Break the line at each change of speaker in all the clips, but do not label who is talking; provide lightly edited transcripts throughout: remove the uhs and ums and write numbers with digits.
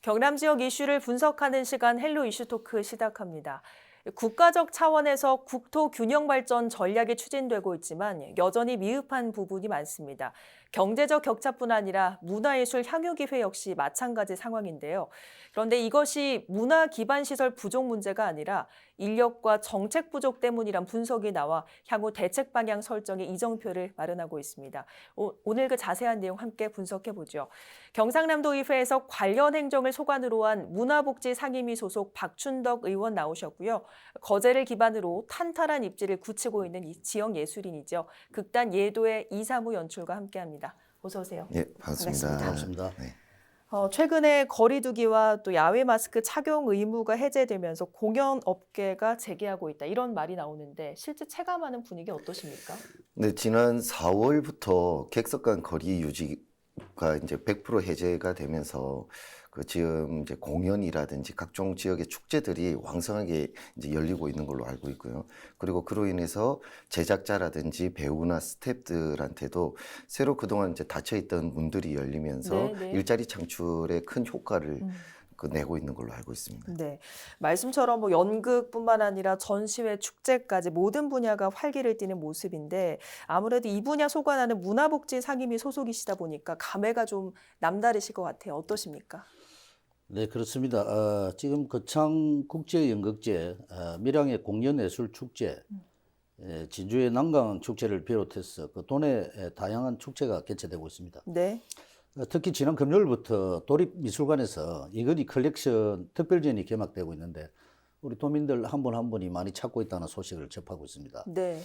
경남 지역 이슈를 분석하는 시간 헬로 이슈 토크 시작합니다. 국가적 차원에서 국토 균형 발전 전략이 추진되고 있지만 여전히 미흡한 부분이 많습니다. 경제적 격차뿐 아니라 문화예술 향유기회 역시 마찬가지 상황인데요. 그런데 이것이 문화 기반 시설 부족 문제가 아니라 인력과 정책 부족 때문이란 분석이 나와 향후 대책 방향 설정의 이정표를 마련하고 있습니다. 오늘 그 자세한 내용 함께 분석해 보죠. 경상남도의회에서 관련 행정을 소관으로 한 문화복지 상임위 소속 박춘덕 의원 나오셨고요. 거제를 기반으로 탄탄한 입지를 굳히고 있는 이 지역 예술인이죠. 극단 예도의 이사무 연출과 함께합니다. 어서 오세요.
예, 반갑습니다.
반갑습니다.
네.
최근에 거리두기와 또 야외 마스크 착용 의무가 해제되면서 공연 업계가 재개하고 있다 이런 말이 나오는데 실제 체감하는 분위기 어떠십니까?
네, 지난 4월부터 객석간 거리 유지가 이제 100% 해제가 되면서 그 지금 이제 공연이라든지 각종 지역의 축제들이 왕성하게 이제 열리고 있는 걸로 알고 있고요. 그리고 그로 인해서 제작자라든지 배우나 스태프들한테도 새로 그동안 이제 닫혀 있던 문들이 열리면서
네.
일자리 창출에 큰 효과를 내고 있는 걸로 알고 있습니다.
네, 말씀처럼 뭐 연극뿐만 아니라 전시회, 축제까지 모든 분야가 활기를 띠는 모습인데 아무래도 이 분야 소관하는 문화복지 상임위 소속이시다 보니까 감회가 좀 남다르실 것 같아요. 어떠십니까?
네, 그렇습니다. 지금 거창 국제연극제, 밀양의 공연예술축제, 진주의 난강 축제를 비롯해서 그 도내 다양한 축제가 개최되고 있습니다.
네.
특히 지난 금요일부터 도립미술관에서 이건희 컬렉션 특별전이 개막되고 있는데 우리 도민들 한 분 한 분이 많이 찾고 있다는 소식을 접하고 있습니다.
네.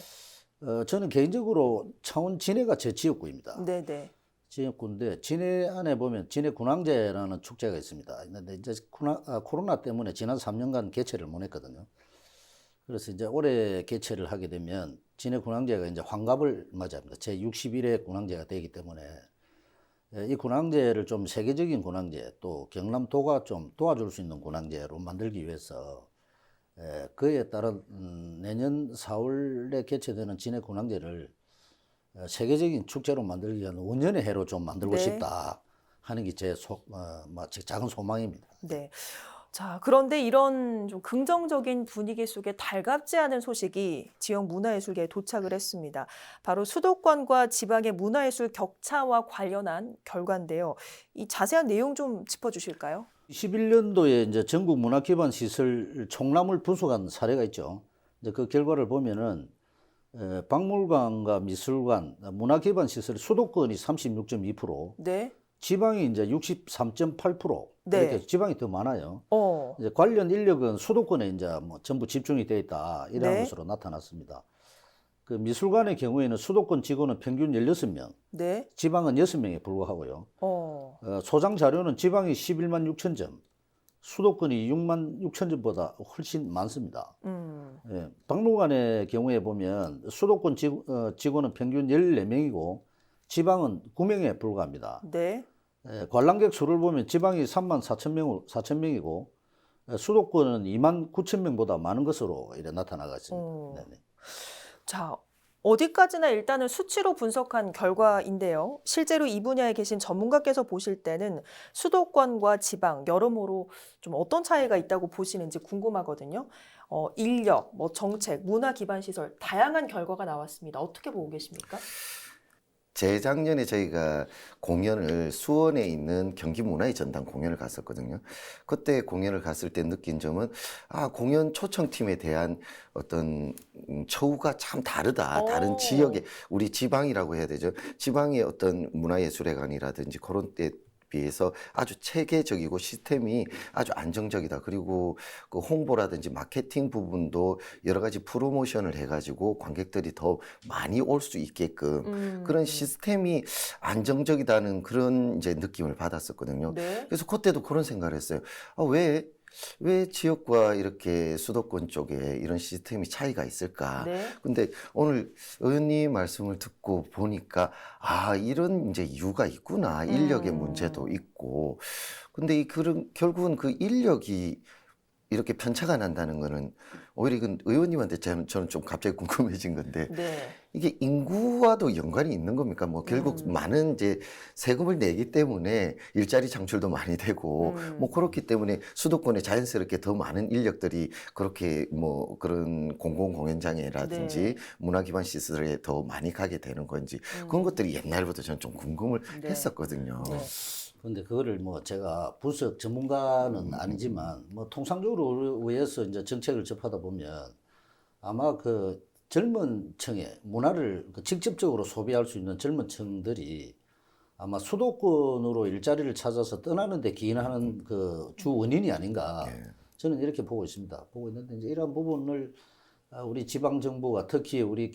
저는 개인적으로 창원 진해가 제 지역구입니다.
네.
지역구인데 진해 안에 보면 진해 군항제라는 축제가 있습니다. 근데 이제 코로나 때문에 지난 3년간 개최를 못 했거든요. 그래서 이제 올해 개최를 하게 되면 진해 군항제가 이제 환갑을 맞이합니다. 제 61회 군항제가 되기 때문에 이 군항제를 좀 세계적인 군항제 또 경남도가 좀 도와줄 수 있는 군항제로 만들기 위해서 그에 따른 내년 4월에 개최되는 진해 군항제를 세계적인 축제로 만들기 위한 원년의 해로 좀 만들고
네.
싶다 하는 게 제 작은 소망입니다.
네. 자, 그런데 이런 좀 긍정적인 분위기 속에 달갑지 않은 소식이 지역 문화예술계에 도착을 했습니다. 바로 수도권과 지방의 문화예술 격차와 관련한 결과인데요. 이 자세한 내용 좀 짚어주실까요?
21년도에 이제 전국 문화 기반 시설 총람을 분석한 사례가 있죠. 이제 그 결과를 보면은 박물관과 미술관, 문화 기반 시설 수도권이 36.2%,
네.
지방이 이제 63.8%,
네.
이렇게 지방이 더 많아요.
어.
이제 관련 인력은 수도권에 이제 뭐 전부 집중이 되어 있다 이런
네.
것으로 나타났습니다. 그 미술관의 경우에는 수도권 직원은 평균 16명,
네.
지방은 6명에 불과하고요. 소장 자료는 지방이 11만 6천 점, 수도권이 6만 6천 점보다 훨씬 많습니다. 예, 박물관의 경우에 보면 수도권 직원은 평균 14명이고 지방은 9명에 불과합니다.
네.
관람객 수를 보면 지방이 3만 4천 명이고 수도권은 2만 9천 명보다 많은 것으로 이래 나타나가 있습니다. 네네.
자, 어디까지나 일단은 수치로 분석한 결과인데요. 실제로 이 분야에 계신 전문가께서 보실 때는 수도권과 지방 여러모로 좀 어떤 차이가 있다고 보시는지 궁금하거든요. 인력, 뭐 정책, 문화 기반 시설 다양한 결과가 나왔습니다. 어떻게 보고 계십니까?
재작년에 저희가 공연을 수원에 있는 경기문화의 전당 공연을 갔었거든요. 그때 공연을 갔을 때 느낀 점은 공연 초청팀에 대한 어떤 처우가 참 다르다. 다른 지역의 우리 지방이라고 해야 되죠. 지방의 어떤 문화예술회관이라든지 그런 때 비해서 아주 체계적이고 시스템이 아주 안정적이다. 그리고 그 홍보라든지 마케팅 부분도 여러 가지 프로모션을 해가지고 관객들이 더 많이 올 수 있게끔 그런 시스템이 안정적이다는 그런 이제 느낌을 받았었거든요.
네.
그래서 그때도 그런 생각을 했어요. 왜 지역과 이렇게 수도권 쪽에 이런 시스템이 차이가 있을까?
네.
근데 오늘 의원님 말씀을 듣고 보니까 이런 이제 이유가 있구나. 인력의 문제도 있고. 근데 결국은 그 인력이 이렇게 편차가 난다는 거는 오히려 이건 의원님한테 저는 좀 갑자기 궁금해진 건데
네.
이게 인구와도 연관이 있는 겁니까? 뭐 결국 많은 이제 세금을 내기 때문에 일자리 창출도 많이 되고 뭐 그렇기 때문에 수도권에 자연스럽게 더 많은 인력들이 그렇게 뭐 그런 공공공연장애라든지
네.
문화기반 시설에 더 많이 가게 되는 건지 그런 것들이 옛날부터 저는 좀 궁금을
네.
했었거든요.
네.
근데 그거를 뭐 제가 분석 전문가는 아니지만 뭐 통상적으로 의해서 이제 정책을 접하다 보면 아마 그 젊은 층의 문화를 그 직접적으로 소비할 수 있는 젊은 층들이 아마 수도권으로 일자리를 찾아서 떠나는 데 기인하는 그 주 원인이 아닌가 저는 이렇게 보고 있습니다. 보고 있는데 이제 이러한 부분을 우리 지방 정부가 특히 우리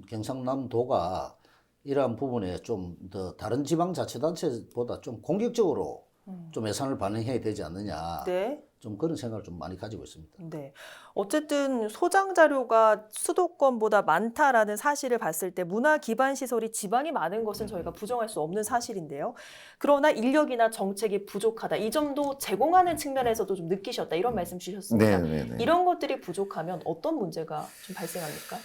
경상남도가 이러한 부분에 좀 더 다른 지방자치단체보다 좀 공격적으로 좀 예산을 반영해야 되지 않느냐.
네.
좀 그런 생각을 좀 많이 가지고 있습니다.
네. 어쨌든 소장 자료가 수도권보다 많다라는 사실을 봤을 때 문화 기반 시설이 지방이 많은 것은 저희가 부정할 수 없는 사실인데요. 그러나 인력이나 정책이 부족하다. 이 점도 제공하는 측면에서도 좀 느끼셨다. 이런 말씀 주셨습니다.
네.
이런 것들이 부족하면 어떤 문제가 좀 발생합니까?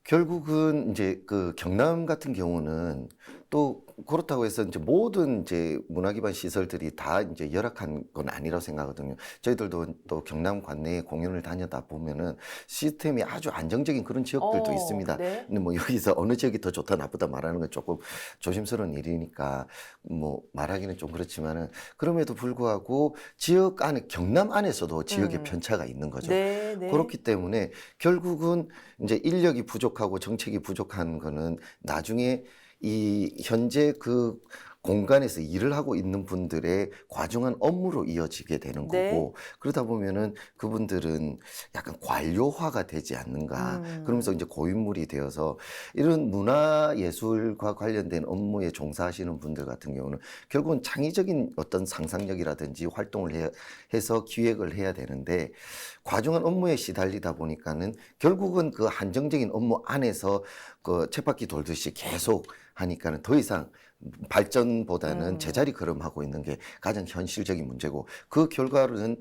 결국은 이제 그 경남 같은 경우는 또 그렇다고 해서 이제 모든 이제 문화기반 시설들이 다 이제 열악한 건 아니라고 생각하거든요. 저희들도 또 경남 관내에 공연을 다니다 보면은 시스템이 아주 안정적인 그런 지역들도 있습니다.
네.
근데 뭐 여기서 어느 지역이 더 좋다 나쁘다 말하는 건 조금 조심스러운 일이니까 뭐 말하기는 좀 그렇지만은 그럼에도 불구하고 지역 안에 경남 안에서도 지역의 편차가 있는 거죠.
네. 네.
그렇기 때문에 결국은 이제 인력이 부족하고 정책이 부족한 거는 나중에 이 현재 그 공간에서 일을 하고 있는 분들의 과중한 업무로 이어지게 되는
네.
거고 그러다 보면은 그분들은 약간 관료화가 되지 않는가 그러면서 이제 고인물이 되어서 이런 문화예술과 관련된 업무에 종사하시는 분들 같은 경우는 결국은 창의적인 어떤 상상력이라든지 활동을 해서 기획을 해야 되는데 과중한 업무에 시달리다 보니까는 결국은 그 한정적인 업무 안에서 그 쳇바퀴 돌듯이 계속 하니까는 더 이상 발전보다는 제자리 걸음하고 있는 게 가장 현실적인 문제고 그 결과로는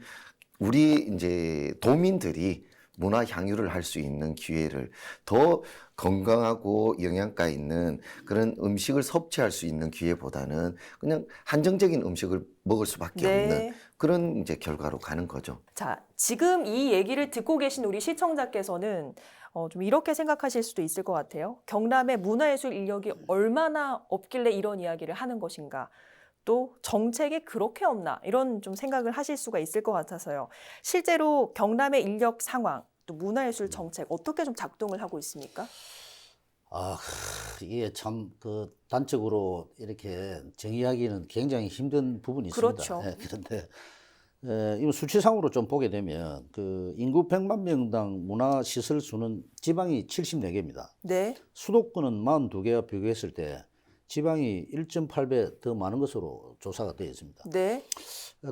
우리 이제 도민들이 문화 향유를 할 수 있는 기회를 더 건강하고 영양가 있는 그런 음식을 섭취할 수 있는 기회보다는 그냥 한정적인 음식을 먹을 수밖에
네.
없는 그런 이제 결과로 가는 거죠.
자, 지금 이 얘기를 듣고 계신 우리 시청자께서는 좀 이렇게 생각하실 수도 있을 것 같아요. 경남의 문화예술 인력이 얼마나 없길래 이런 이야기를 하는 것인가. 또 정책이 그렇게 없나 이런 좀 생각을 하실 수가 있을 것 같아서요. 실제로 경남의 인력 상황, 또 문화예술 정책 어떻게 좀 작동을 하고 있습니까?
이게 참 그 단적으로 이렇게 정의하기는 굉장히 힘든 부분이 있습니다.
그렇죠.
그런데 이 수치상으로 좀 보게 되면 그 인구 100만 명당 문화시설 수는 지방이 74개입니다.
네.
수도권은 42개와 비교했을 때 지방이 1.8배 더 많은 것으로 조사가 되어 있습니다.
네.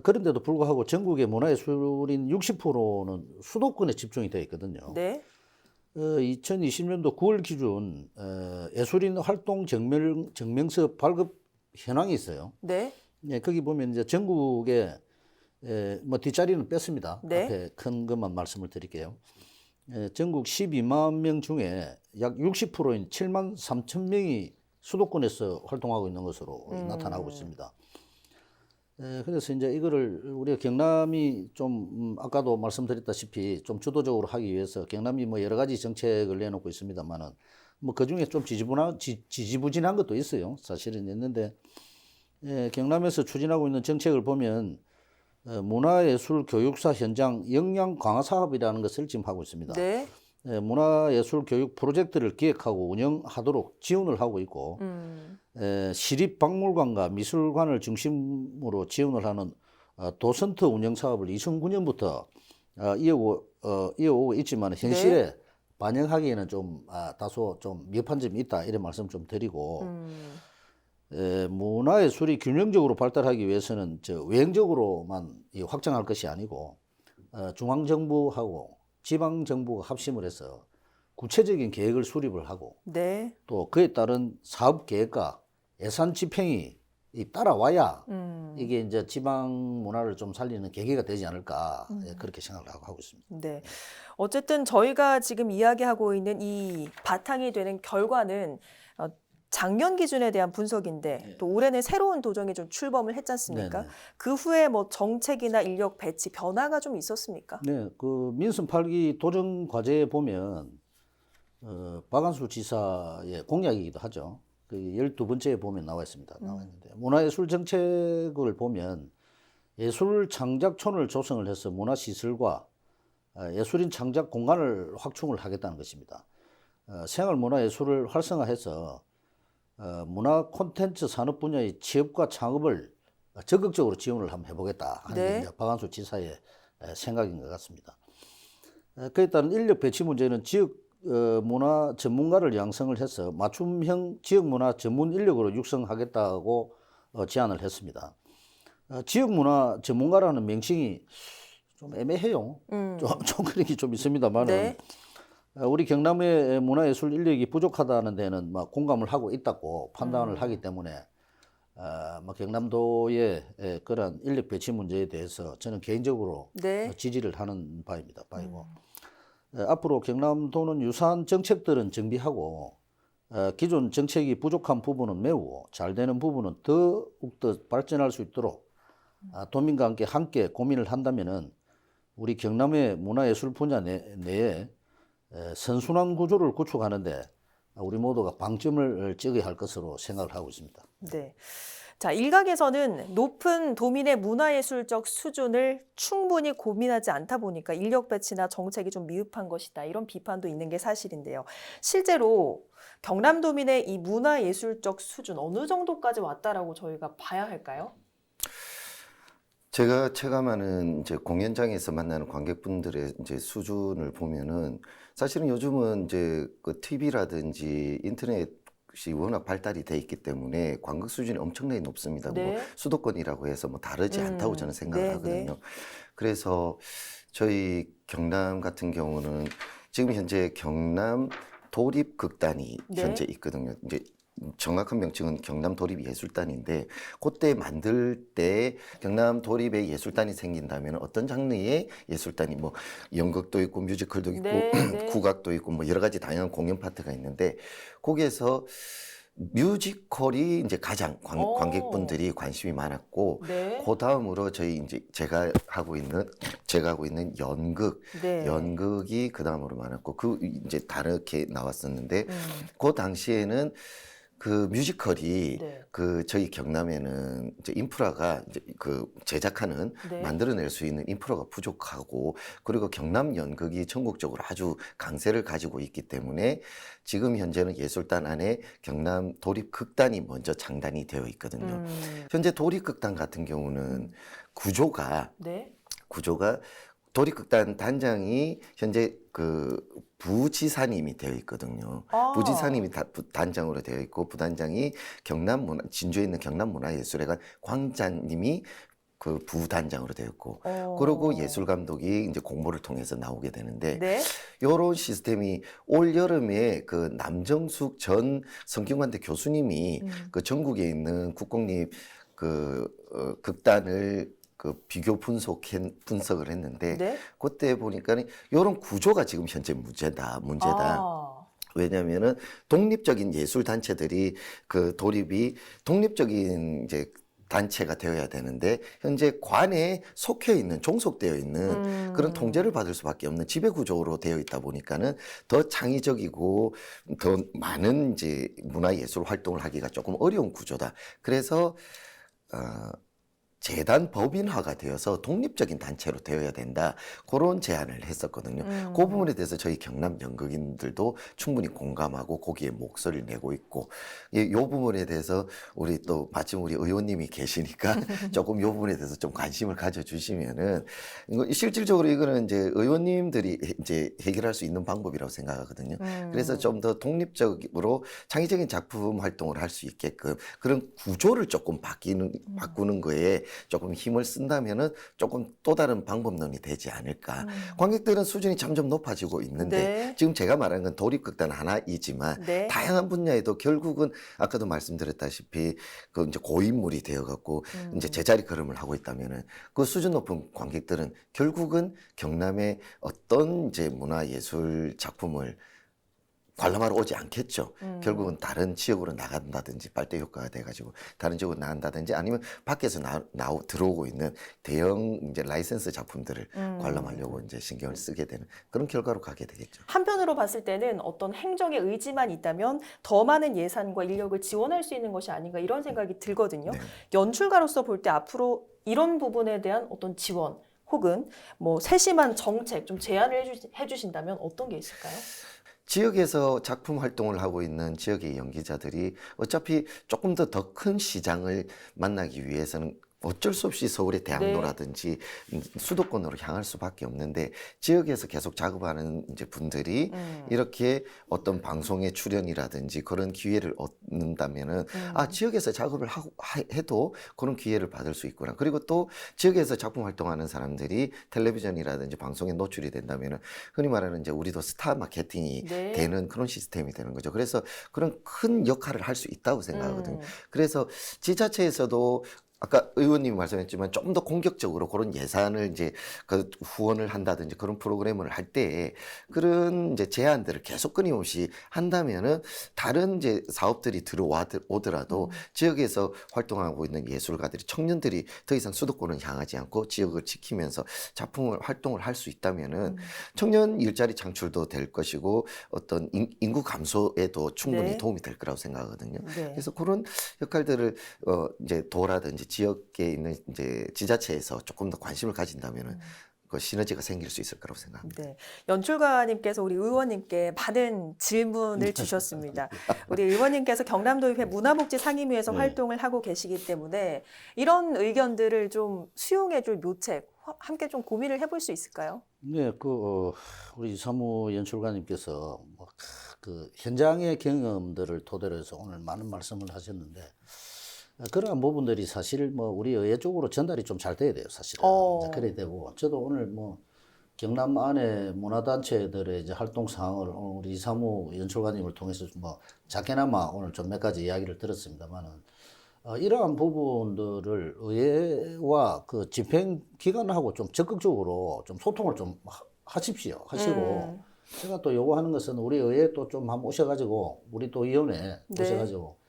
그런데도 불구하고 전국의 문화예술인 60%는 수도권에 집중이 되어 있거든요.
네.
2020년도 9월 기준 예술인 활동 증명서 발급 현황이 있어요.
네.
네, 거기 보면 이제 전국에 뭐 뒷자리는 뺐습니다.
네.
앞에 큰 것만 말씀을 드릴게요. 전국 12만 명 중에 약 60%인 7만 3천 명이 수도권에서 활동하고 있는 것으로 나타나고 있습니다. 그래서 이제 이거를 우리가 경남이 좀 아까도 말씀드렸다시피 좀 주도적으로 하기 위해서 경남이 뭐 여러 가지 정책을 내놓고 있습니다만은 뭐 그 중에 좀 지지부진한 것도 있어요. 사실은 있는데 경남에서 추진하고 있는 정책을 보면 문화예술 교육사 현장 역량 강화 사업이라는 것을 지금 하고 있습니다.
네.
문화예술 교육 프로젝트를 기획하고 운영하도록 지원을 하고 있고 시립박물관과 미술관을 중심으로 지원을 하는 도슨트 운영 사업을 2009년부터 이어오고 있지만 현실에
네.
반영하기에는 좀 다소 좀 미흡한 점이 있다 이런 말씀 좀 드리고 문화예술이 균형적으로 발달하기 위해서는 외형적으로만 확장할 것이 아니고 중앙정부하고 지방정부가 합심을 해서 구체적인 계획을 수립을 하고 또 그에 따른 사업 계획과 예산 집행이 따라와야 이게 이제 지방 문화를 좀 살리는 계기가 되지 않을까 예, 그렇게 생각을 하고 있습니다.
네. 어쨌든 저희가 지금 이야기하고 있는 이 바탕이 되는 결과는 작년 기준에 대한 분석인데 또 올해는 새로운 도정이 좀 출범을 했지 않습니까?
네네.
그 후에 뭐 정책이나 인력 배치 변화가 좀 있었습니까?
네, 그 민선 8기 도정 과제에 보면 박한수 지사의 공약이기도 하죠. 그 12번째에 보면 나와 있습니다. 나와 있는데 문화예술 정책을 보면 예술 창작촌을 조성을 해서 문화시설과 예술인 창작 공간을 확충을 하겠다는 것입니다. 생활문화예술을 활성화해서 문화 콘텐츠 산업 분야의 취업과 창업을 적극적으로 지원을 한번 해보겠다 하는 게
네.
이제 박한수 지사의 생각인 것 같습니다. 그에 따른 인력 배치 문제는 지역 문화 전문가를 양성을 해서 맞춤형 지역 문화 전문 인력으로 육성하겠다고 제안을 했습니다. 지역 문화 전문가라는 명칭이 좀 애매해요. 좀 그런 게 좀 있습니다만은
네.
우리 경남의 문화예술 인력이 부족하다는 데는 막 공감을 하고 있다고 판단을 하기 때문에 뭐 경남도의 그런 인력 배치 문제에 대해서 저는 개인적으로
네.
지지를 하는 바이고 앞으로 경남도는 유사한 정책들은 정비하고 기존 정책이 부족한 부분은 메우고 잘 되는 부분은 더욱더 발전할 수 있도록 도민과 함께 고민을 한다면은 우리 경남의 문화예술 분야 내에 선순환 구조를 구축하는데 우리 모두가 방점을 찍어야 할 것으로 생각을 하고 있습니다.
네. 자, 일각에서는 높은 도민의 문화예술적 수준을 충분히 고민하지 않다 보니까 인력 배치나 정책이 좀 미흡한 것이다. 이런 비판도 있는 게 사실인데요. 실제로 경남도민의 이 문화예술적 수준 어느 정도까지 왔다라고 저희가 봐야 할까요?
제가 체감하는 이제 공연장에서 만나는 관객분들의 이제 수준을 보면은 사실은 요즘은 이제 그 TV라든지 인터넷이 워낙 발달이 돼 있기 때문에 관객 수준이 엄청나게 높습니다. 뭐
네.
수도권이라고 해서 뭐 다르지 않다고 저는 생각을
네,
하거든요.
네.
그래서 저희 경남 같은 경우는 지금 현재 경남 도립극단이
네.
현재 있거든요. 이제 정확한 명칭은 경남 도립예술단인데 그때 만들 때 경남 도립의 예술단이 생긴다면 어떤 장르의 예술단이 뭐 연극도 있고 뮤지컬도 있고
네, 네.
국악도 있고 뭐 여러 가지 다양한 공연 파트가 있는데 거기에서 뮤지컬이 이제 가장
오.
관객분들이 관심이 많았고
네.
그 다음으로 저희 이제 제가 하고 있는 연극
네.
연극이 그 다음으로 많았고 그 이제 다르게 나왔었는데
음.
그 당시에는 그 뮤지컬이
네.
그 저희 경남에는 이제 인프라가 이제 그 제작하는
네.
만들어낼 수 있는 인프라가 부족하고 그리고 경남 연극이 전국적으로 아주 강세를 가지고 있기 때문에 지금 현재는 예술단 안에 경남 도립극단이 먼저 창단이 되어 있거든요. 현재 도립극단 같은 경우는 구조가
네.
도립극단 단장이 현재 그 부지사님이 되어 있거든요.
아.
부지사님이 단장으로 되어 있고 부단장이 진주에 있는 경남문화예술회관 광장님이 그 부단장으로 되어 있고 그리고 예술감독이 이제 공모를 통해서 나오게 되는데
네.
이런 시스템이 올 여름에 그 남정숙 전 성균관대 교수님이 그 전국에 있는 국공립 그 극단을 그 비교 분석을 했는데
네.
그때 보니까 이런 구조가 지금 현재 문제다.
아.
왜냐하면은 독립적인 예술 단체들이 그 도립이 독립적인 이제 단체가 되어야 되는데 현재 관에 종속되어 있는 그런 통제를 받을 수밖에 없는 지배 구조로 되어 있다 보니까는 더 창의적이고 더 많은 이제 문화예술 활동을 하기가 조금 어려운 구조다. 그래서 재단 법인화가 되어서 독립적인 단체로 되어야 된다. 그런 제안을 했었거든요. 그 부분에 대해서 저희 경남 연극인들도 충분히 공감하고 거기에 목소리를 내고 있고 이 부분에 대해서 우리 또 마침 우리 의원님이 계시니까 조금 이 부분에 대해서 좀 관심을 가져주시면은 실질적으로 이거는 이제 의원님들이 이제 해결할 수 있는 방법이라고 생각하거든요. 그래서 좀 더 독립적으로 창의적인 작품 활동을 할 수 있게끔 그런 구조를 조금 바꾸는 거에 조금 힘을 쓴다면은 조금 또 다른 방법론이 되지 않을까. 관객들은 수준이 점점 높아지고 있는데
네.
지금 제가 말한 건 도립극단 하나이지만
네.
다양한 분야에도 결국은 아까도 말씀드렸다시피 그 이제 고인물이 되어갖고 이제 제자리 걸음을 하고 있다면은 그 수준 높은 관객들은 결국은 경남의 어떤 이제 문화예술 작품을 관람하러 오지 않겠죠. 결국은 다른 지역으로 나간다든지 빨대 효과가 돼가지고 다른 지역으로 나간다든지 아니면 밖에서 들어오고 있는 대형 이제 라이센스 작품들을 관람하려고 이제 신경을 쓰게 되는 그런 결과로 가게 되겠죠.
한편으로 봤을 때는 어떤 행정의 의지만 있다면 더 많은 예산과 인력을 지원할 수 있는 것이 아닌가 이런 생각이 들거든요.
네.
연출가로서 볼 때 앞으로 이런 부분에 대한 어떤 지원 혹은 뭐 세심한 정책 좀 제안을 해주신다면 어떤 게 있을까요?
지역에서 작품 활동을 하고 있는 지역의 연기자들이 어차피 조금 더 큰 시장을 만나기 위해서는 어쩔 수 없이 서울의 대학로라든지 수도권으로 향할 수밖에 없는데 지역에서 계속 작업하는 이제 분들이 이렇게 어떤 방송에 출연이라든지 그런 기회를 얻는다면은 아 지역에서 작업을 해도 그런 기회를 받을 수 있구나. 그리고 또 지역에서 작품 활동하는 사람들이 텔레비전이라든지 방송에 노출이 된다면은 흔히 말하는 이제 우리도 스타 마케팅이
네.
되는 그런 시스템이 되는 거죠. 그래서 그런 큰 역할을 할 수 있다고 생각하거든요. 그래서 지자체에서도 아까 의원님이 말씀했지만 좀 더 공격적으로 그런 예산을 이제 그 후원을 한다든지 그런 프로그램을 할 때 그런 이제 제안들을 계속 끊임없이 한다면은 다른 이제 사업들이 들어오더라도 지역에서 활동하고 있는 예술가들이 청년들이 더 이상 수도권을 향하지 않고 지역을 지키면서 활동을 할 수 있다면은 청년 일자리 창출도 될 것이고 어떤 인구 감소에도 충분히
네.
도움이 될 거라고 생각하거든요.
네.
그래서 그런 역할들을 이제 도라든지 지역에 있는 이제 지자체에서 조금 더 관심을 가진다면은 그 시너지가 생길 수 있을 거라고 생각합니다.
네. 연출가님께서 우리 의원님께 많은 질문을 주셨습니다. 우리 의원님께서 경남도의회 문화복지 상임위에서
네.
활동을 하고 계시기 때문에 이런 의견들을 좀 수용해줄 묘책 함께 좀 고민을 해볼 수 있을까요?
네, 우리 사무 연출가님께서 그 현장의 경험들을 토대로 해서 오늘 많은 말씀을 하셨는데 그러한 부분들이 사실 뭐 우리 의회 쪽으로 전달이 좀 잘 돼야 돼요, 사실은. 이제 그래야 되고 저도 오늘 뭐 경남 안에 문화단체들의 이제 활동 사항을 오늘 우리 이사무 연출가님을 통해서 뭐 작게나마 오늘 좀 몇 가지 이야기를 들었습니다만은 이러한 부분들을 의회와 그 집행기관하고 좀 적극적으로 좀 소통을 좀 하십시오. 하시고 제가 또 요구하는 것은 우리 의회 또 좀 한번 오셔가지고 우리 또 위원회
네.
오셔가지고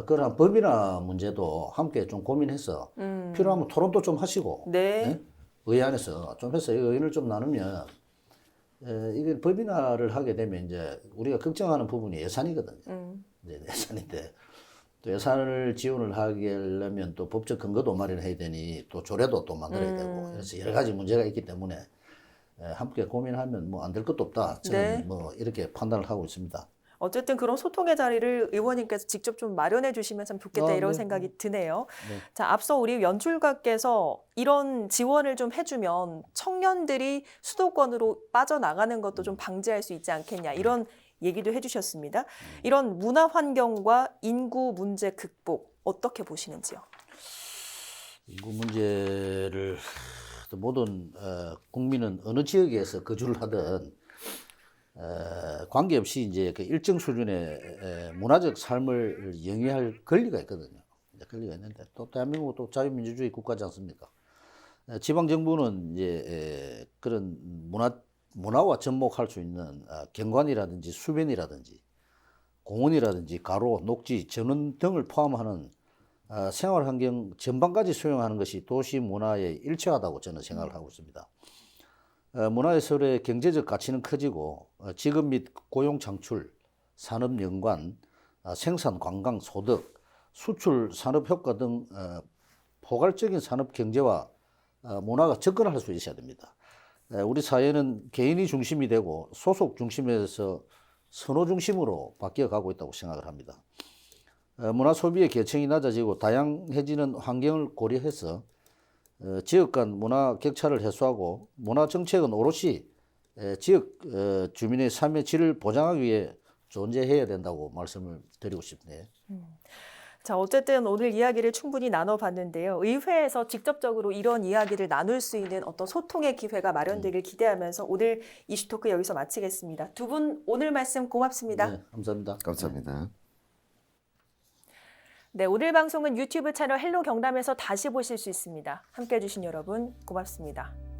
그런 법이나 문제도 함께 좀 고민해서 필요하면 토론도 좀 하시고
네.
예? 의회 안에서 좀 해서 의견을 좀 나누면 이게 법인화를 하게 되면 이제 우리가 걱정하는 부분이 예산이거든요. 이제 예산인데 또 예산을 지원을 하려면 또 법적 근거도 마련해야 되니 또 조례도 또 만들어야 되고 그래서 여러 가지 문제가 있기 때문에 함께 고민하면 뭐 안 될 것도 없다. 저는
네.
뭐 이렇게 판단을 하고 있습니다.
어쨌든 그런 소통의 자리를 의원님께서 직접 좀 마련해 주시면 참 좋겠다 이런
네.
생각이 드네요.
네.
자, 앞서 우리 연출가께서 이런 지원을 좀 해주면 청년들이 수도권으로 빠져나가는 것도 좀 방지할 수 있지 않겠냐 이런 얘기도 해주셨습니다. 이런 문화 환경과 인구 문제 극복 어떻게 보시는지요?
인구 문제를 모든 국민은 어느 지역에서 거주를 하든 관계없이 이제 그 일정 수준의 문화적 삶을 영위할 권리가 있거든요. 권리가 있는데 또 대한민국은 또 자유민주주의 국가지 않습니까? 지방 정부는 이제 그런 문화와 접목할 수 있는 경관이라든지 수변이라든지 공원이라든지 가로, 녹지, 전원 등을 포함하는 생활 환경 전반까지 수용하는 것이 도시 문화에 일치하다고 저는 생각을 하고 있습니다. 문화예술의 경제적 가치는 커지고 직업 및 고용 창출, 산업 연관, 생산 관광 소득, 수출 산업 효과 등 포괄적인 산업 경제와 문화가 접근할 수 있어야 됩니다. 우리 사회는 개인이 중심이 되고 소속 중심에서 선호 중심으로 바뀌어 가고 있다고 생각을 합니다. 문화 소비의 계층이 낮아지고 다양해지는 환경을 고려해서 지역 간 문화 격차를 해소하고 문화 정책은 오롯이 지역 주민의 삶의 질을 보장하기 위해 존재해야 된다고 말씀을 드리고 싶네요.
자, 어쨌든 오늘 이야기를 충분히 나눠봤는데요. 의회에서 직접적으로 이런 이야기를 나눌 수 있는 어떤 소통의 기회가 마련되길 기대하면서 오늘 이슈토크 여기서 마치겠습니다. 두 분 오늘 말씀 고맙습니다.
네, 감사합니다.
감사합니다.
네, 오늘 방송은 유튜브 채널 헬로 경남에서 다시 보실 수 있습니다. 함께해 주신 여러분 고맙습니다.